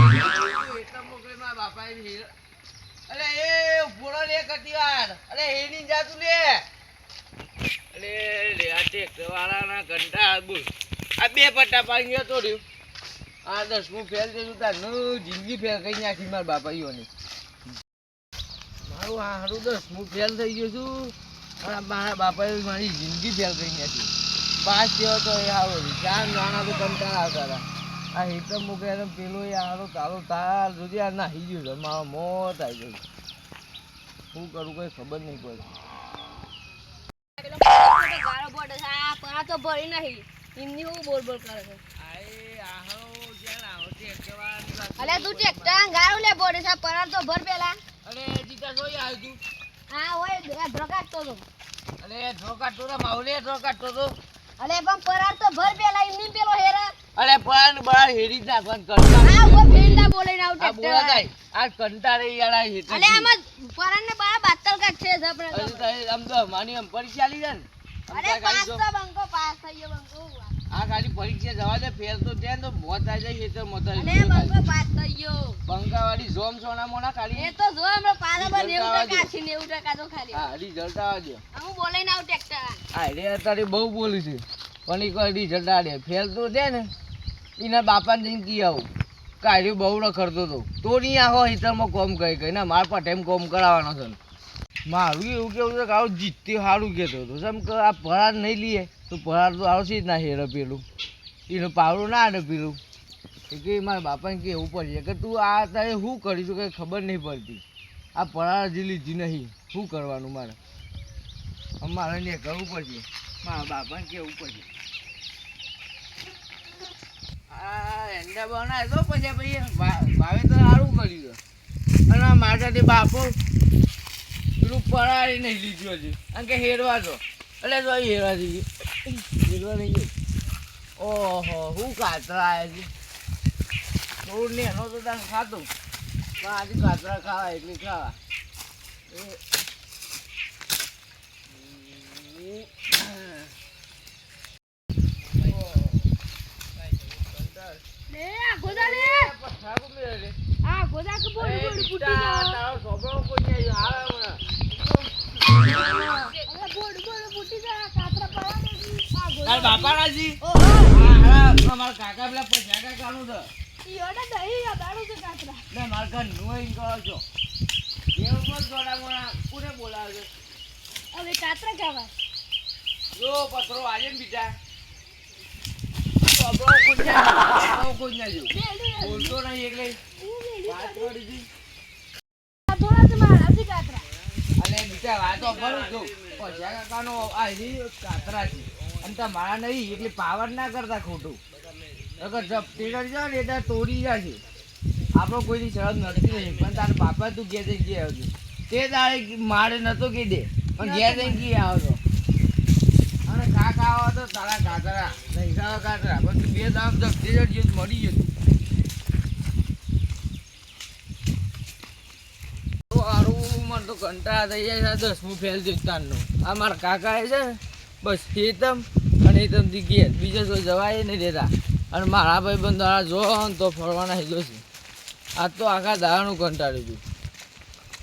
એટલા મોકલે મારા બાપાએ અલે એ ઉભોળો લે કરતી વાર અલે એની જાતું લે અલે લે આ ટેક્ટર વાળાના કંટાળ બોલ આ બે પટ્ટા પાડી ગયો તો રહ્યો આ 10મું ફેલ દેલું તાર જિંદગી ફેલ કઈ નાખી મારા બાપાઈઓની મારું હારું 10મું ફેલ થઈ ગયું છું અને મારા બાપાએ મારી જિંદગી ફેલ કરી નાખી પાસ થયો તો એ હારો ચાર નાના તો કંટાળ આવતા હતા આ હિતમ મૂકે પેલો એ હારો તારો તાર સુધી આ નાહી ગયું છે મારો મોત આવી ગયું શું કરું કઈ ખબર નહીં પડે ગાળો પડે છે આ પા તો ભરી નહીં એમની હું બોલ બોલ કરે છે અલે તું ટેક્ટર ગાળો લે પડે છે પરાર તો ભર પેલા અરે જીતા જોઈ આવ્યું તું હા ઓય ધ્રોકાટતો તો અરે ધ્રોકાટતો તો માવલે ધ્રોકાટતો તો અલે પણ પરાર તો ભર પેલા એમની પેલો હેરા અરે પણ બહાર હેરી જ નાખવાનું કંટાળ હા ઓ ફેંડા બોલે ના ટેક્ટર આ કંટાળે યાર હેઠ અલે આમાં પરાર ને બા બાતલ કાટ છે જપડે અરે આમ તો માની આમ પરીક્ષા લી જાય ને અરે પાસ તો બંકો પાસ થઈ ગયો બંકો આ ગાડી પરીક્ષા જવા દે ફેલ તો જાય તો મોત આવી જાય ખેતર મોત અલે બંકો પાસ થઈ ગયો બંકાવાળી જોમ સોના મોના ખાલી એ તો જો અમે પાલા પર 90% 90% તો ખાલી હા રિઝલ્ટ આવા દે હું બોલે ના ટેક્ટર આ રે તારી બહુ બોલી છે પણ ઈ કોઈ રિઝલ્ટ આ દે ફેલ તો દે ને એના બાપાને જઈને કી આવું કાઢ્યું બહુ રખડતો હતો તો નહીં આખો હિતરમાં કોમ કહી કહી ને મારા પાસે એમ કોમ કરાવવાનો છે મારું એવું કેવું છે કે આવું જીતતી સારું કહેતો હતો જેમ કે આ ભરાર નહીં લઈએ તો ભરાર તો આવશે જ ના હેરે પેલું એનું પાવડું ના આડે પેલું એ કે મારા બાપાને કહેવું પડશે કે તું આ તારે શું કરીશું કંઈ ખબર નહીં પડતી આ ભરાર હજી લીધી નહીં શું કરવાનું મારે ને કરવું પડશે મારા બાપાને કહેવું પડશે આ એંડા બનાવે તો પછી ભાવે તો સારું કર્યું છે અને મારાથી બાપો પેલું પરાળી નહીં લીધું હજી કારણ કે હેરવા તો એટલે તો હેરવા જઈએ હેરવા નહીં ગયું ઓહો શું કાતરા આવ્યા છે થોડું ને એનો તો તાને ખાતું પણ આજે કાતરા ખાવા એટલી ખાવા બાપાજી મારા કાકા પેલા પૈસા કાકાનું છે મારા ઘર નું કરો છો એવું પણ થોડા મોડા કોને બોલાવે હવે કાતરા ખાવા જો પથરો આજે ને બીજા બોલતો નહીં એટલે વાત કરી દીધી અને બીજા વાતો કરું છું પૈસા કાકાનો આ કાતરા છે અને તમારા નહીં એટલે પાવર ના કરતા ખોટું અગર જપ્તી કરી જાવ ને એટલે તોડી જશે આપણો કોઈની શરત નડતી નહીં પણ તારા બાપા તું ઘેર જઈ ગયા આવજો તે તારે મારે નતો કહી દે પણ ઘેર જઈ ગયા આવજો અને કાકા આવો તો તારા કાતરા નહીં સારા કાતરા પણ તું બે દામ જપ્તી જજો મળી જતું સારું મને તો કંટાળા થઈ જાય છે 10મું ફેલ જીવતાનું આ મારા કાકા એ છે ને બસ હેતમ અને હેતમથી ઘેર બીજા કોઈ જવાય નહીં દેતા અને મારા ભાઈ બંધ જો ને તો ફરવાના હેલો છે આ તો આખા દાડાનું કંટાળ્યું હતું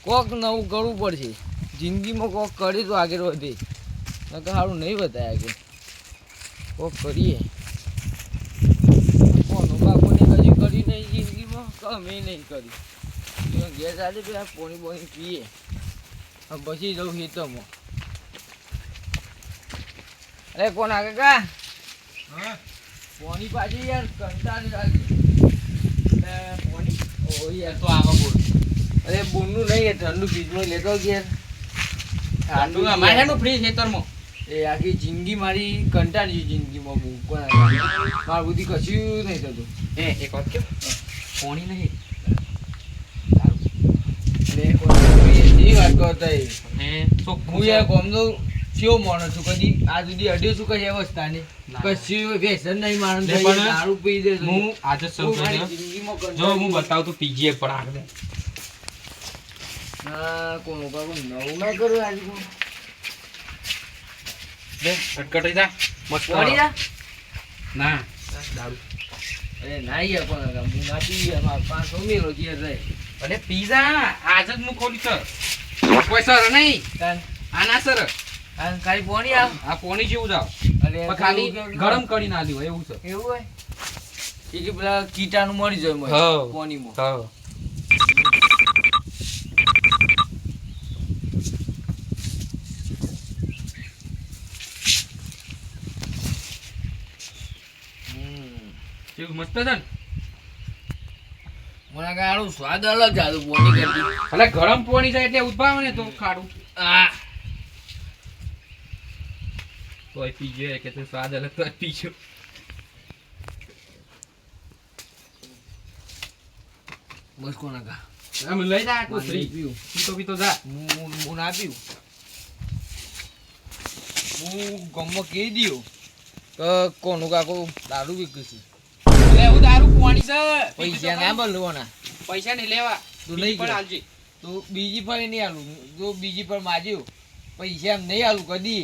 કોક નવું કરવું પડશે જિંદગીમાં કોક કરી તો આગળ વધે નકર સારું નહીં બતાય આગળ કોક કરીએ કોનું બાપુને કદી કરી નહીં જિંદગીમાં કમે નહીં કરી ઘેર સાથે પેલા પોણી બોણી પીએ પછી જવું હેતમમાં અરે કોણ આગળ કા પોણી પાછી યાર કંટાળી રાખી પોણી ઓ યાર તો આવા બોલ અરે બોલનું નહીં ઠંડુ ફ્રીજમાં લેતો ઘેર ઠંડુ મારે ફ્રીજ ખેતરમાં એ આખી જિંદગી મારી કંટાળી જિંદગીમાં બહુ મારું બધી કશું નહીં થતું એક વાત કે પોણી નહીં વાત કરતા હું યાર ગમનો કેવો માણસ છું કદી આ સુધી અડ્યો છું કઈ અવસ્થા નહીં કશું વ્યસન નહીં માણસ દારૂ પી દે હું આજે જો હું બતાવું તો પીજીએ પણ આગળ હા કોનું કરું નવું ના કરું આજે અટકટી જા મસ્ત પડી જા ના દારૂ અરે ના યાર પણ હું ના પીએ માર 500 મેલો ઘેર રહે અરે પીઝા આજ જ હું ખોલી સર કોઈ સર નહીં કાન આના સર આ ખાલી પોણી આવ આ પોણી જેવું જાવ અરે પણ ખાલી ગરમ કરી ના હોય એવું છે એવું હોય એ કે પેલા કીટાણુ મરી જાય મને હા. પોણીમાં હા કેવું મસ્ત છે ને મને ગાળું સ્વાદ અલગ જાદુ પોણી કરતી એટલે ગરમ પોણી જાય એટલે ઉદભાવે ને તો ખાડું આ તોય પીજો કે તો સ્વાદ અલગ તો પીજો બસ કોના કા આમ લઈ જા તું મારે ફ્રી પીવું પીતો જા હું ના પીવું હું ગામમાં કહી દઉં કે કોનું કાકો દારૂ વિકું એટલે હું દારૂ પોણી છે પૈસા ના બોલવાના પૈસા નહીં લેવા તું લઈ પણ ગયો. હાલજી તો બીજી પર નહીં આલું જો બીજી પર માગ્યો પૈસા એમ નહીં આલું કદી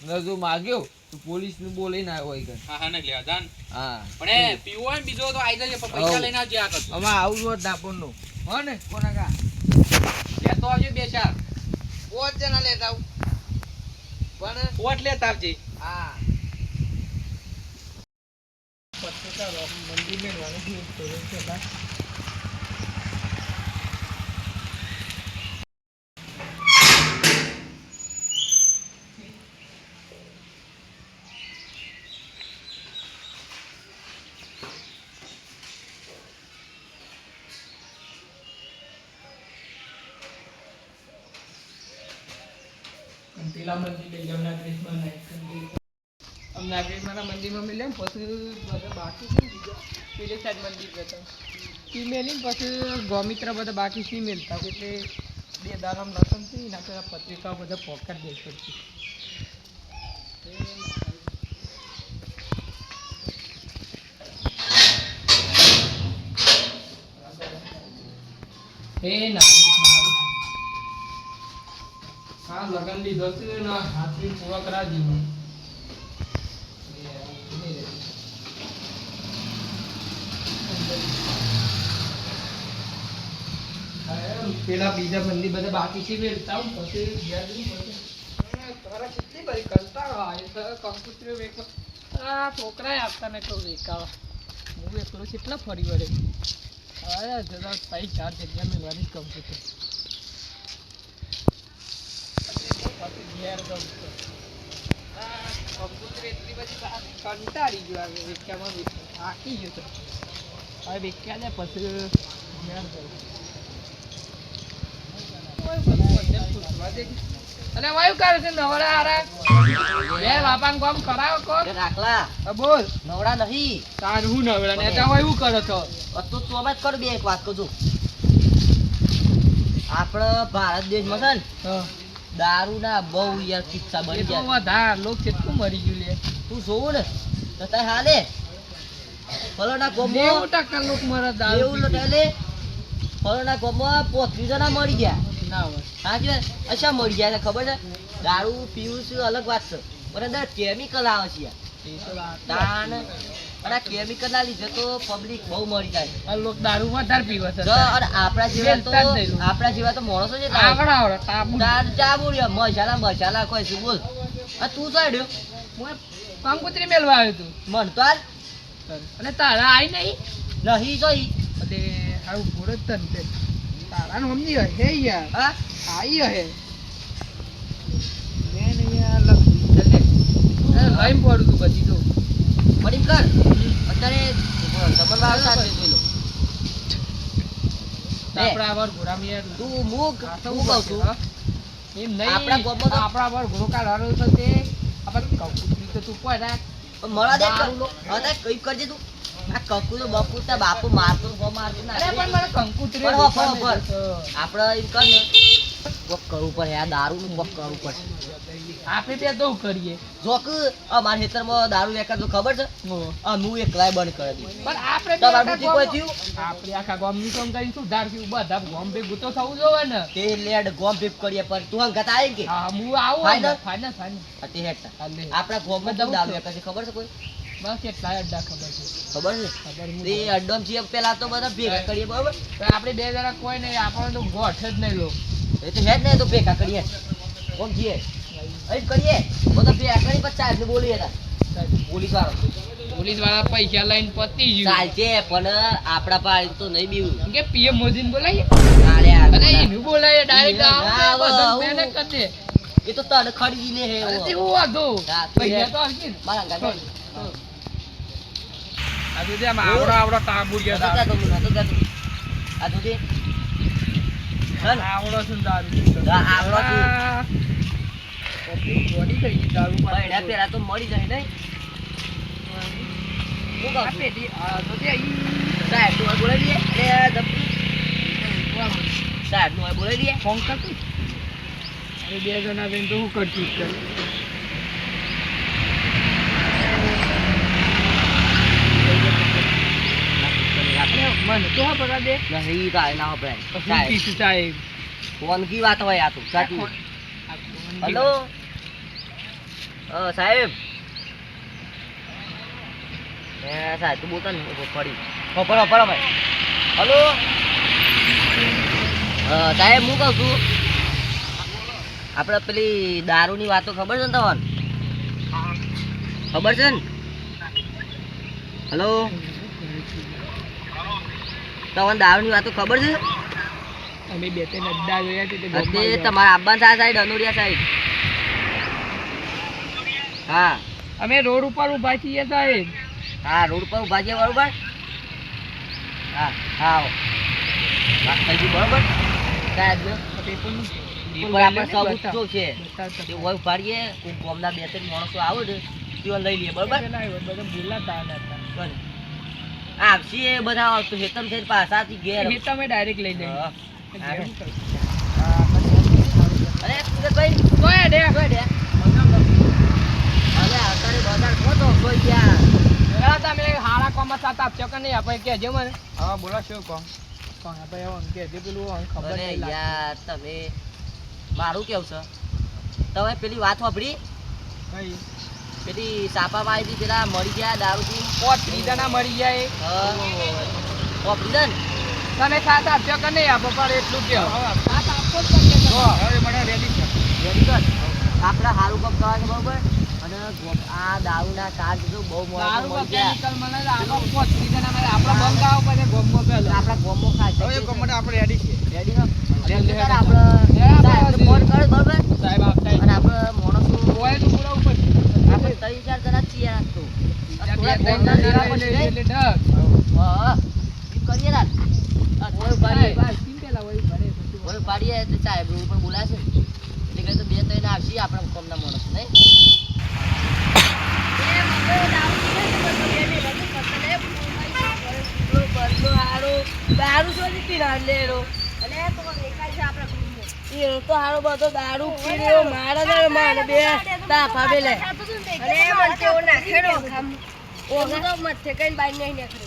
ને જો માગ્યો તો પોલીસ ને બોલી ના હોય કઈ હા હા નહીં લેવા જાન હા પણ એ પીવો હોય ને બીજો તો આઈ જજે પણ પૈસા હઉ. લઈને આવજે આ કરતો આમાં આવું જ દાપણ નું હો ને કોના કા લેતો આવજે બે ચાર પોચ જણા લેતા આવું પણ પોટ લેતા આવજે હા પેલા મંદિર લઈ જાવ નાગરેશમાં નાખી આમ નાગરેશમાંના મંદિરમાં મેં લેમ પછી બધા બાકી છે ને બીજા પેલી સાઈડ મંદિર જતા ફિમેલી પછી ગૌમિત્ર બધા બાકી ફિમેલ હતા એટલે બે દારામ લસણ છે એના પેલા પત્રિકા બધા પોકેટ દે પડશે એ ના હા લગન લીધો છે ને હાથની પૂરા કરા દીધું પેલા બીજા મંદિર બધા બાકી છે વેચતા હું પછી ઘેર જઈને પછી તારા કેટલી બધી કંટાળો આવે છે કંકુતરીઓ વેચ આ છોકરાએ આપતા ને તો વેચાવા હું એકલો કેટલા ફરી વળે અરે જરા ત્રણ ચાર જગ્યા મેળવાની કંકુતરી પછી ઘેર જવું છે આ કંકુતરી એટલી બધી કંટાળી ગયો આવે વેચામાં થાકી ગયો તો હવે વેચ્યા ને પછી ઘેર જવું અને વાયુ કરે છે નવરા હારા બે બાપાને કામ કરાવો કો રાખલા બોલ નવડા નહીં તાર હું નવરા ને તા હોય હું કરો છો તો તું જ કર બે એક વાત કહું છું આપણા ભારત દેશમાં છે ને દારૂ ના બહુ યાર કિસ્સા એ બની તો ગયા વધાર લોક કેટલું મરી ગયું લે તું જોવું ને તો તાર હાલે ફલોના ગોમો 90% લોક મરે દારૂ એવું લટાલે ફલોના ગોમો 35 જણા મરી ગયા ના હોય હાજી વાત અચ્છા મરી ગયા છે ખબર છે દારૂ પીવું છે અલગ વાત છે પણ અંદર કેમિકલ આવે છે યાર એ તો વાત તાન અને આ કેમિકલ ના લીધે તો પબ્લિક બહુ મરી જાય આ લોક દારૂ વધારે પીવે છે જો અને આપણા જેવા તો વેચતા જ નહીં લોકો. આપણા જેવા તો માણસો છે આવડે આવડે તાબુ તાર ચાબુ રહ્યો મસાલા કોઈ શું બોલ આ તું સાડ્યો હું કંકુતરી મેલવા આવ્યો તું મન તો આજ અને તારા આઈ નહીં નહીં જોઈ અને આવું પૂરો જ તન તે તારા નું સમજી હોય હે યાર હા આઈ હે મેં યાર લઈ પડું તું બધી તો મળી કર અત્યારે સમરમાં આવતા જ જોઈ લો આપણા આવાર ઘોડામાં યાર તું મૂક આ તો હું કહું છું એમ નહીં આપણા ગામમાં તો- આપણા આવાર ઘોડો કાઢવાનો તો તે આપણે કંકુતરી તો તું કોઈ રાખ મળા દે દારૂ લો. હવે કઈ કરજે તું આ કકુ તો બકુ તાર બાપુ મારતો ને ગો મારતો ના અરે પણ મને કંકુતરી પણ દેખાય હોભળ, નહીં તો. આપણે એમ કર ને કોક કરવું પડે આ દારૂ નું કોક કરવું પડે આપણે બે તો કરીએ જોક અમારા ખેતરમાં દારૂ વેચાતો ખબર છે હું એકલાય બંધ કરી દીધું પણ આપણે બે તમારું આખા કોઈ ગામ- થયું આપણે આખા ગામનું કામ કરી સુધાર થયું બધા ગામ ભેગું તો થવું જોવે ને તે લેડ ગોમ ભીપ કરીએ પણ તું હંગત આવી કે હા હું આવું ફાઇનલ? ફાઇનલ ફાઇનલ આ તે હેઠ હાલે. આપણા ગોમમાં બધા દારૂ ઉઠો. વેચાય છે ખબર છે કોઈ બસ કેટલા અડ્ડા ખબર છે ખબર છે ખબર હું તે અડ્ડમ છીએ પેલા તો બધા ભેગા કરીએ બરાબર તો આપણે બે જણા કોઈ નહીં આપણને તો ગોઠ જ નહીં લો એ તો હેડ ને તો ભેગા કરીએ કોમ છીએ અહીં કરીએ બધા ભેગા કરી પછી સાહેબને બોલીએ તા પોલીસ વાળો પોલીસ વાળા પૈસા લઈને પતી ગયું ચાલશે પણ આપણા પાસે તો નહીં બીવું કે પીએમ મોદીને બોલાવીએ અરે અને એનું બોલાવીએ ડાયરેક્ટ ના, કરી દે એ તો તને ખરીદી લે હે અરે તે એવો. હું વાંધો હા, તું પૈસા લે. તો આવશે ને. મારા ગાડી આ તો જેમ આવડો ટાબુડિયા નતો કહેતો હું, નતો કહેતો. આ દૂધી ચાલ. આવડો છે ને દારૂ હા, આવડો છું. પબ્લિક બોડી થઈ ગઈ દારૂ મહિના પહેલા તો મળી જાય નહીં હું કહું આ છું. પેટી આ તો તે ઈ સાહેબ નું બોલાવી દઈએ અરે ધમકી. સાહેબ નું બોલાવી દઈએ ફોન કરતી અરે બે જણા બેન તો હું કરતી જ કરું મને તો હા પકડ દે નહીં તો આ ના વપરાય. હું સાહેબ પીશું સાહેબ ફોનકી વાત હોય આ તો સાચું. હલો સાહેબ સાહેબ તું બોલતા ને પડી પડો ભાઈ હલો સાહેબ હું કહું છું આપણે પેલી દારૂની વાતો ખબર છે ને તમને ખબર છે ને હલો તમને દારૂની વાતો ખબર છે અમે બે ત્રણ અડ્ડા જોયા છે તે તે ગામમાં તમારા આબ્બાન સાઈડ અનુરિયા સાઈડ હા અમે રોડ ઉપર ઊભા છીએ સાહેબ હા રોડ પર ઉભા છે બરોબર હા હા આવો વાત થઈ ગઈ બરોબર સાહેબ પેપરનું પેપર આપણે સબૂત શું છે બતાવતા તે હોય ઉપાડીએ કોઈ ગામના બે ત્રણ માણસો આવે છે તેઓ લઈ લઈએ બરોબર પેલા આવ્યો, બધા બોલાતા હતા ચાલો. આવશે એ બધા તો હેતમ થઈને પાછાથી ઘેર એ તમે ડાયરેક્ટ લઈ જઈએ હા. ઘેર શું કરું? અરે સુરેશભાઈ કોઈ દે કોઈ દે હવે અત્યારે બજાર ખોટો કોઈ ગયા પેલા તમે હારા કોમા સાથ આપશો કે નહીં આપણે કહેજો મને હા બોલો શું કહો પણ આપણે એવું કહેજો પેલું આમ ખબર અરે નહીં લાગતી. યાર તમે મારું કેવું છે તમે પેલી વાત વાપરી કઈ પેલી સાપામાં આવી પેલા મરી ગયા દારૂ પી પોત્રી જણા મરી જાય વાપરી દે ને તમે સાથ આપશો કે નહીં આપો પણ એટલું કહો સાથ આપો જ પડશે તો હવે મને રેડી છે વેરી ગુડ આપણે સારું કામ કરવાનું બરોબર અને આ દારૂના ચાર્જ તો બહુ દારૂ મોંઘા પર મળી ગયા chemical મને લાગો પોત્રી જણા મારે આપણા બંગાવ પછી ગોમમાં પેલો આપણા ગોમો ખાય હવે એક માટે આપણે રેડી છે રેડી હો રેડી આપણે આપણે સાહેબને ફોન કરો બરોબર સાહેબ આપતા અને આપણે માણસો હોય તો પૂરા ઉપર આપણે 3-4 જણા છીએ આ તો આ બે થોડા ત્રણ ગોમના જણા જણા એટલે પછી ડગ હા એમ કરીએ ના આ થોડું પાડીએ પેલા હોય ભરે થોડું પાડીએ એટલે સાહેબ રોડ પર બોલાશે એટલે કે તો બે ત્રણ આવશે આપણા કોમના માણસ નહીં દારૂ શોધી પીરા લેરો અને તો દેખાય છે આપણા ગ્રુપમાં એ તો હારો બધો દારૂ પીર્યો મારા ને મારે બે તાફા બેલે અને મન તેઓ નાખેડો ખામ ઓ તો મથે કઈ બાઈ નહીં નાખેડો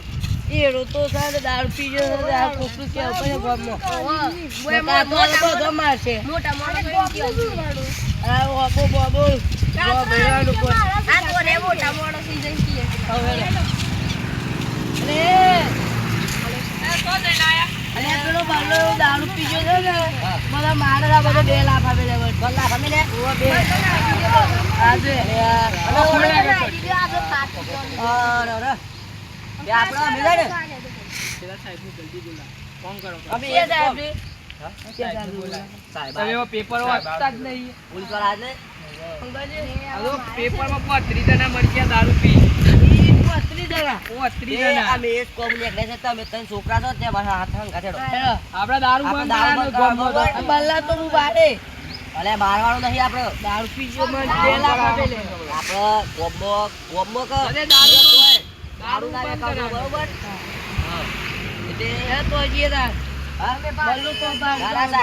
એરો તો સારે દારૂ પીર્યો છે આ કોકરું કે ઉપર ગમનો મોટા બધો મારશે મોટા મોટા આ ઓપો બોબો ભેરાનો કો આ તો રે મોટા મોટો સીઝન કી હવે અરે પેલો બાલો દારૂ પીજો છે ને બધા મારા બધા 2 લાખ આપે છે 2 લાખ અમે લે ઓ બે આજે અરે અરે બે આપડા મિલે ને પેલા સાહેબને જલ્દી બોલા ફોન કરો અમે એ સાહેબ ને સાહેબ તમે એવા પેપર વાંચતા જ નહીં પોલીસ વાળા આજે હવે પેપરમાં પોત્રી જણા મરી ગયા દારૂ પી ઈ પત્રી જણા પોત્રી એ જણા અમે એક કોમ નીકળે છે તમે ત્રણ છોકરા છો તે મારા હાથ હંગા છેડો આપડા દારૂ આપણે બંધ દારૂ કરવાનો બંધ ગમો તો. બલ્લા તો હું બારે અલે મારવાળો નહીં આપણે દારૂ પીજો મને 2 લાખ આપે લે આપણે ગોમો ક અરે દારૂ તો- દારૂ ના બંધ વેચાણ કરાવે. બરોબર હા એટલે એ તો જે દા હા બલ્લો તો બાર દાદા સાહેબ